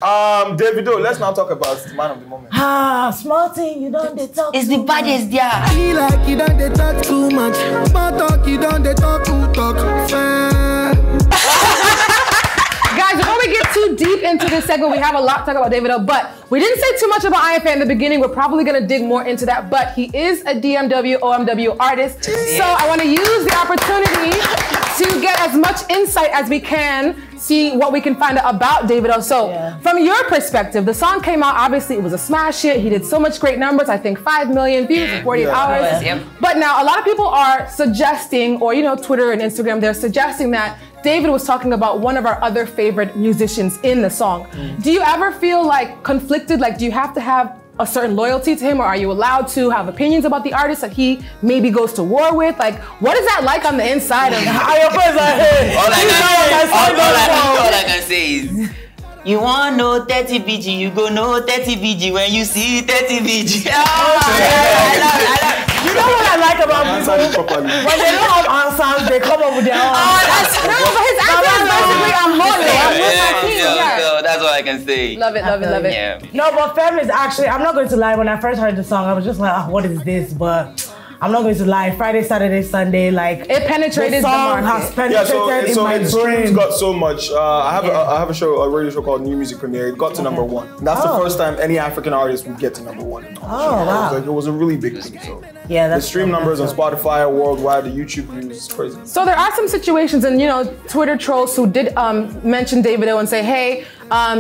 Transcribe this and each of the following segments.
Davido, let's now talk about the man of the moment. Small thing, you don't talk. It's the baddest there. I feel like you don't talk too much. Small talk, you don't talk too talk. Guys, before we get too deep into this segment, we have a lot to talk about Davido, but we didn't say too much about Ayanfe in the beginning. We're probably gonna dig more into that, but he is a DMW, OMW artist. So I wanna use the opportunity to get as much insight as we can, see what we can find out about Davido. So from your perspective, the song came out, obviously it was a smash hit. He did so much great numbers, I think 5 million views in 48 hours. But now a lot of people are suggesting, or Twitter and Instagram, they're suggesting that David was talking about one of our other favorite musicians in the song. Do you ever feel like conflicted? Like, do you have to have a certain loyalty to him, or are you allowed to have opinions about the artist that he maybe goes to war with? Like, what is that like on the inside of Ayanfe? All I can say is, you want no 30 BG, you go no 30 BG when you see 30 BG. I love it. You know what I like about people? When they don't have answers, they come up with their own. But his answer is basically, I'm loyal. I'm with my team. So that's what I can say. Love it, love it, love it. Yeah. No, but Fem is actually, I'm not going to lie, when I first heard the song, I was just like, what is this? But I'm not going to lie, Friday, Saturday, Sunday, like it penetrated the market. Has penetrated in my brain. It's got so much. I have a radio show called New Music Premiere. It got to #1. That's the first time any African artist would get to #1. Oh, wow. It was a really big thing. So yeah, that's the stream numbers on Spotify, worldwide, the YouTube views is crazy. So there are some situations, and Twitter trolls who did mention Davido and say, hey,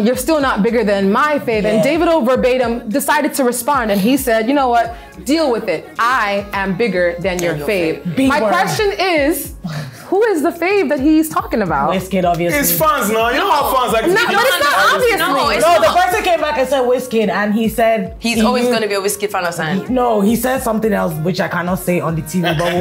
you're still not bigger than my fave. And Davido verbatim decided to respond, and he said, you know what, deal with it. I am bigger than your fave. My question is, who is the fave that he's talking about? Wizkid, obviously. It's fans now. You know how fans like to but it's not obviously. No, the person came back and said Wizkid, and he said he's always going to be a Wizkid fan or something. No, he said something else which I cannot say on the TV, but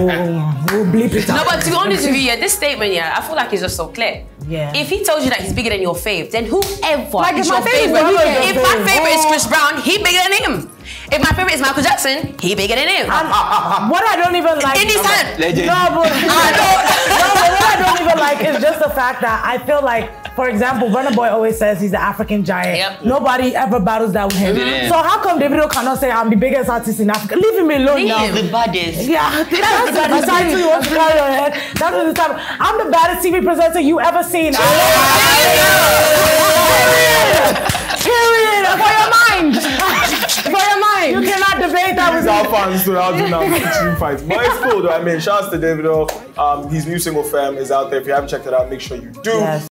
we'll bleep it out. No, but to be honest with you, this statement, I feel like it's just so clear. Yeah. If he tells you that he's bigger than your fave, then whoever like is if your my favorite, if my favorite is Chris Brown, he bigger than him. If my favorite is Michael Jackson, he bigger than him. What I don't even like. In his hand. No, but what I don't even like is just the fact that I feel like, for example, Burna Boy always says he's the African giant. Yep. Nobody ever battles that with him. So how come Davido cannot say I'm the biggest artist in Africa? Leave him alone now. He's the baddest. Yeah, that's the title you want to carry your head. That's the title. I'm the baddest TV presenter you ever seen. Period. For your mind. For your mind. You cannot debate that with our fans, so I'll do now extreme fights. But it's cool though. I mean, shouts to Davido. His new single Fam is out there. If you haven't checked it out, make sure you do.